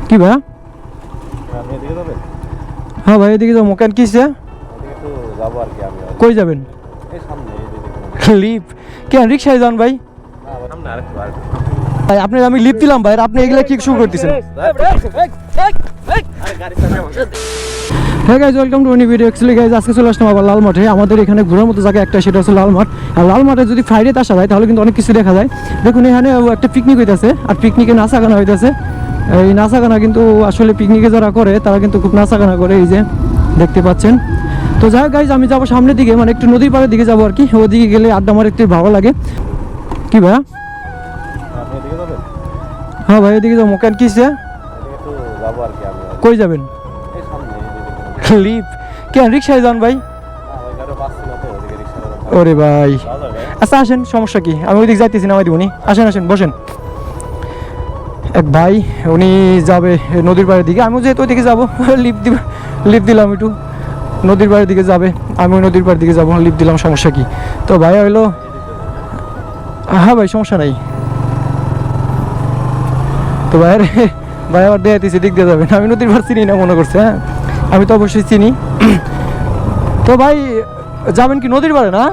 কি ভাইয়া? হ্যাঁ ভাই এদিকে যাবো। কেন কিসে? কই যাবেন? লিপ কেন রিক্সায় যান ভাই? ভাই আপনি আমি লিপ দিলাম ভাই, আপনি এগুলা কি শুরু করতেছেন? হ্যাঁ guys, welcome to new video. Actually guys আজকে চলে আসলাম আবার লাল মাঠে। আমাদের এখানে ঘোরার মতো জায়গা একটা, সেটা হচ্ছে লাল মাঠ। আর লাল মাঠে যদি ফ্রাইডেতে আসা যায় তাহলে কিন্তু অনেক কিছু দেখা যায়। দেখুন এখানে একটা পিকনিক হইতেছে, আর পিকনিকে নাচা গানা হইতেছে। এই নাচা গানা কিন্তু আসলে পিকনিকে যারা করে তারা কিন্তু খুব নাচা গানা করে, এই যে দেখতে পাচ্ছেন। তো যাই হোক গাইজ, আমি যাবো সামনের দিকে, মানে একটু নদীর পাড়ের দিকে যাবো আর কি। ওদিকে গেলে আড্ডা মারে একটু ভালো লাগে। কি ভাইয়া? হ্যাঁ ভাই এদিকে যাবো। কেন কিসে? কই যাবেন? লিপ কেন রিক্সায় যান ভাই? ওরে ভাই আচ্ছা আসেন, সমস্যা কি? আমি ওইদিকে যাইতেছি, নামাই দিবনি। আসেন আসেন বসেন। এক ভাই উনি যাবে নদীর পাড়ের দিকে, আমিও যেহেতু ওইদিকে যাবো লিপ দিলাম একটু। নদীর পাড়ের দিকে যাবে, আমিও নদীর পাড়ের দিকে যাবো, লিপ দিলাম, সমস্যা কি? তো ভাই হইলো, হ্যাঁ ভাই সমস্যা নাই। তো ভাই ভাই আবার দেখাইতেছি দিক দিয়ে যাবেন। আমি নদীর পাড় চিনি না মনে করছে, হ্যাঁ আমি তো অবশ্যই চিনি। তো ভাই যাবেন কি নদীর পাড়ে? না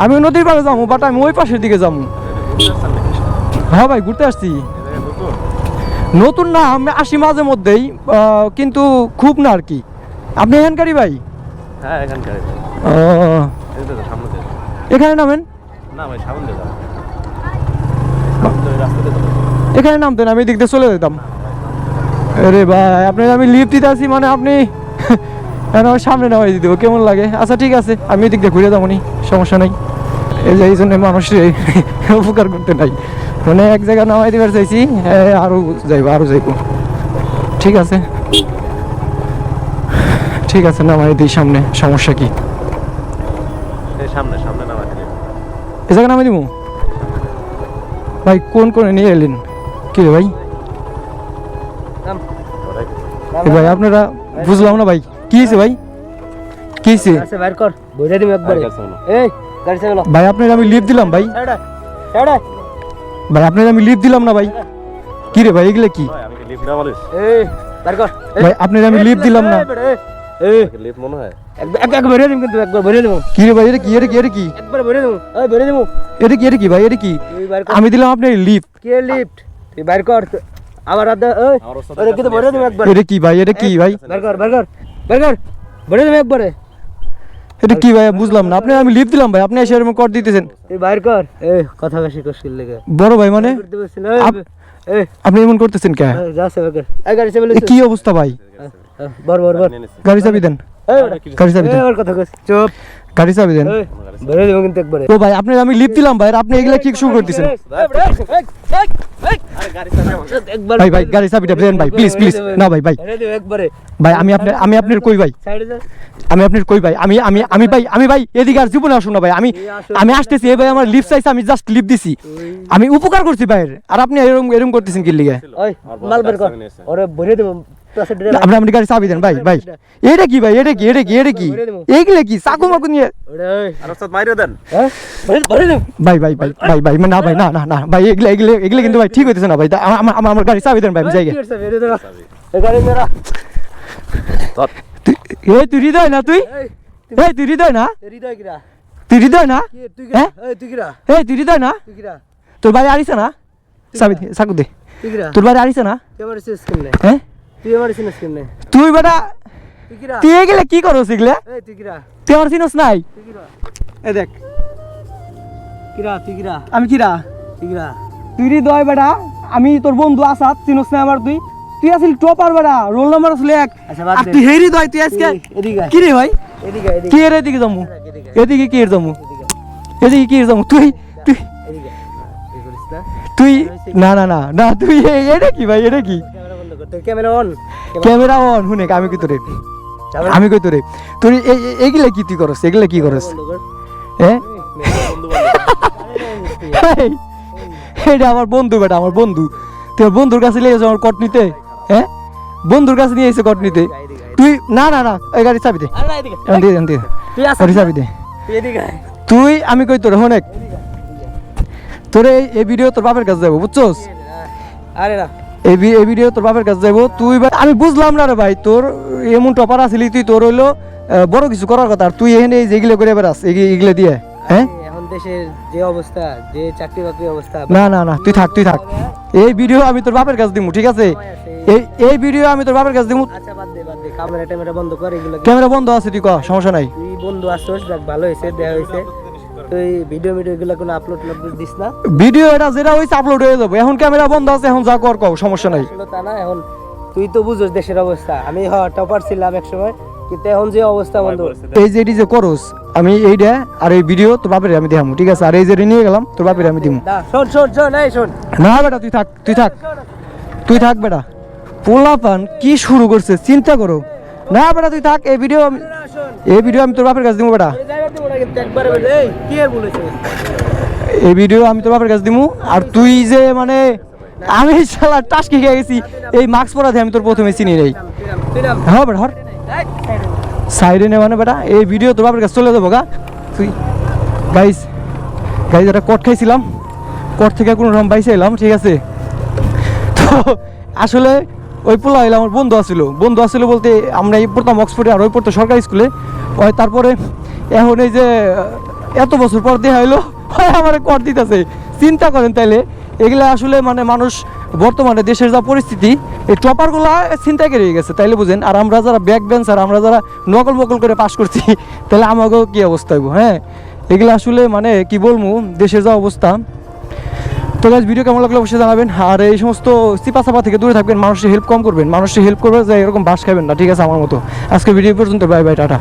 আমি নদীর পাড়ে যাবো, বাট আমি ওই পাশের দিকে যাবো। হ্যাঁ ভাই ঘুরতে আসছি। নতুন না, আমি আসি মাঝে মধ্যেই, কিন্তু খুব না আর কি। আপনি এখানকারই ভাই? হ্যাঁ এখানকার। এখানে নামেন। না ভাই সামনে যাও, এখানে নামতেন, আমি দিক দিয়ে চলে যেতাম। আরে ভাই আপনার আমি লিফট দিতে আসি, মানে আপনি আমার সামনে নামাই দিতে কেমন লাগে? আচ্ছা ঠিক আছে, আমি এদিক দিয়ে ঘুরে যাবো নি, সমস্যা নাই। এই জন্য মানুষের উপকার করতে নাই, মানে এক জায়গায় নামাই দিবার চাইছি, আরো যাইবো। ঠিক আছে ঠিক আছে, নামাই দিই সামনে, সমস্যা কি? সামনে সামনে নামাই দিলে এই জায়গায় নামাই দিব ভাই। কোন কোনে নিয়ে এলেন? কি রে ভাই? ভাই আপনারা বুঝলাম না ভাই, কি হয়েছে ভাই? কি হয়েছে ভাই? আপনার আমি লিফট দিলাম ভাই, ভাই আপনার আমি লিফট দিলাম না ভাই। কি রে ভাই এগুলা কি? ভাই আপনার আমি লিফট দিলাম না। কি রে ভাই এটা কি? এটা কি? এটা কি? এটা কি? এটা কি ভাই? এটা কি? আমি দিলাম আপনার লিফট। এটা কি ভাই? এটা কি ভাই? এটা কি ভাই বুঝলাম না। আপনি আমি লিফট দিলাম ভাই, আপনি এসে এরকম কর দিতেছেন। বড় ভাই মানে আপনি এমন করতেছেন কে? কি অবস্থা ভাই? গাড়ি চাবি দেন, গাড়ি চাবি দেন, গাড়ি চাবি দেন। ও ভাই আপনি আমি লিফট দিলাম ভাই, আপনি এগুলা কি শুরু করতেছেন? ভাই ভাই গাড়ি চাবিটা দেন ভাই, প্লিজ প্লিজ। না ভাই ভাই ভাই আমি আপনার কই ভাই? আমি আপনার কই ভাই? আমি ভাই এদিকে আর জীবনে আসুন না ভাই। আমি আসতেছি, এই ভাই আমার লিফট চাইছে, আমি জাস্ট লিফট দিছি, আমি উপকার করছি ভাইয়ের। আর আপনি এরকম করতেছেন কি লিগে? আপনি গাড়ি চাবি দেন ভাই। ভাই এটা কি ভাই? এটা কি? এটা কি? এটা কি? এইগুলা কি চাকু মাকু নিয়ে? ভাই ভাই ভাই ভাই ভাই না ভাই, না না না ভাই, এগুলা কিন্তু ভাই ঠিক হইতেছে না ভাই। আমার গাড়ি চাবি দেন ভাই, আমি যাই। তুই হৃদয় না? তুই হৃদয় না? তুই হৃদয় না? তুই হৃদয় না? তোর বাড়ি আরিছে না? চাবি দে, চাকু দে। তোর বাড়ি আরিছে না? হ্যাঁ তুই বেটা তুই এগুলা কি করছ? এগুলা তুই আমার চিনস নাই? দেখ আমি কিরা? তুই হৃদয় বেটা, আমি তোর বন্ধু আসাদ, চিনস না আমার? তুই আসিল টপার বেটা, রোল নাম্বার আসলে 1। আর তুই হে হৃদয়, তুই আজকে কি রে ভাই? কি এর এদিকে যামু? এদিকে কি এর যামু? এদিকে কি এর যামু? তুই না না না না তুই এটা কি ভাই? এটা কি? ক্যামেরা অন শুনে আমি কই তোরে তুই এগুলা কি তুই করস? এগুলা কি করস? হ্যাঁ এটা আমার বন্ধু বেটা, আমার বন্ধু। তুই বন্ধুর কাছে নিয়ে আমার কট নিতে? হ্যাঁ বন্ধুর কাছে নিয়ে এসে কট নিতে তুই? না না না এই গাড়ি চাবি দে, গাড়ি চাবি দে। তুই আমি কই তোর অনেক তোরে এই ভিডিও তোর বাপের কাছে যাবো, বুঝছস? এই ভিডিও তোর বাপের কাছে যাবো তুই আমি বুঝলাম না রে ভাই তোর এমন টপার আসলি তুই তোর হইলো বড় কিছু করার কথা আর তুই এখানে যেগুলো করে বেড়াস এগুলো দিয়ে হ্যাঁ এখন দেশের যে অবস্থা যে চাকরি বাকরির অবস্থা না তুই থাক এই ভিডিও আমি তোর বাপের কাছে দিমু ঠিক আছে এই ভিডিও আমি তোর বাপের কাছে দিমু আচ্ছা বাদ দে ক্যামেরা ট্যামেরা বন্ধ কর এগুলো ক্যামেরা বন্ধ আছে তুই ক সমস্যা নাই তুই বন্ধু আসছিস দেখ ভালো হয়েছে দেয়া হয়েছে তুই ভিডিও এগুলো কোনো আপলোড দিস না ভিডিও এটা যেটা হইছে আপলোড হয়ে যাবে এখন ক্যামেরা বন্ধ আছে এখন যা কর কও সমস্যা নাই আসলে তা না এখন তুই তো বুঝোস দেশের অবস্থা আমি টপার ছিলাম এক সময় কিন্তু এখন যে অবস্থা বন্ধু এই যে এটি যে করস আমি এইটা আর এই ভিডিও তোর বাপের আমি দেখামু ঠিক আছে আর এই যে নিয়ে গেলাম তোর বাপের আমি দিমু না শোন এই শোন না বেটা তুই থাক বেটা পোলাপান কি শুরু করছে চিন্তা করো না বেটা তুই থাক এই ভিডিও আমি তোর বাপের কাছে দিমু বেটা একবারে এই কি আর বলেছে এই ভিডিও আমি তোর বাপের কাছে দিমু আর তুই যে মানে আমি শালা টাসকি খেয়ে গেছি এই মাস্ক পরা দিয়ে আমি তোর প্রথমে চিনি নেই হ্যাঁ বেটা হর সাইডে নে মানে বেটা এই ভিডিও তোর বাপের কাছে চলে যাবো গা তুই গাইস একটা কট খাইছিলাম কট থেকে কোনো রকম বাইসে এলাম ঠিক আছে তো আসলে ওই পোলা হইলে আমার বন্ধু আসছিল বলতে আমরা এই পড়তাম অক্সফোর্ডে আর ওই পড়তো সরকারি স্কুলে ওই তারপরে এখন এই যে এত বছর পর দেখা হইলো আমার কর দিতেছে চিন্তা করেন তাইলে এগুলা আসলে মানে মানুষ বর্তমানে দেশের যা পরিস্থিতি এই টপারগুলা চিন্তা করে গেছে তাইলে বুঝেন আর আমরা যারা ব্যাক বেঞ্চার আমরা যারা নকল বকল করে পাস করছি তাহলে আমাকেও কি অবস্থা হইব হ্যাঁ এগুলো আসলে মানে কি বলবো দেশের যা অবস্থা তো গাইস ভিডিও কেমন লাগলো অবশ্যই জানাবেন আর এই সমস্ত চিপাচাপা থেকে দূরে থাকবেন মানুষের হেল্প কম করবেন মানুষের হেল্প করবে যে এরকম বাস খাবেন না ঠিক আছে আমার মতো আজকে ভিডিও পর্যন্ত বাই বাই টাটা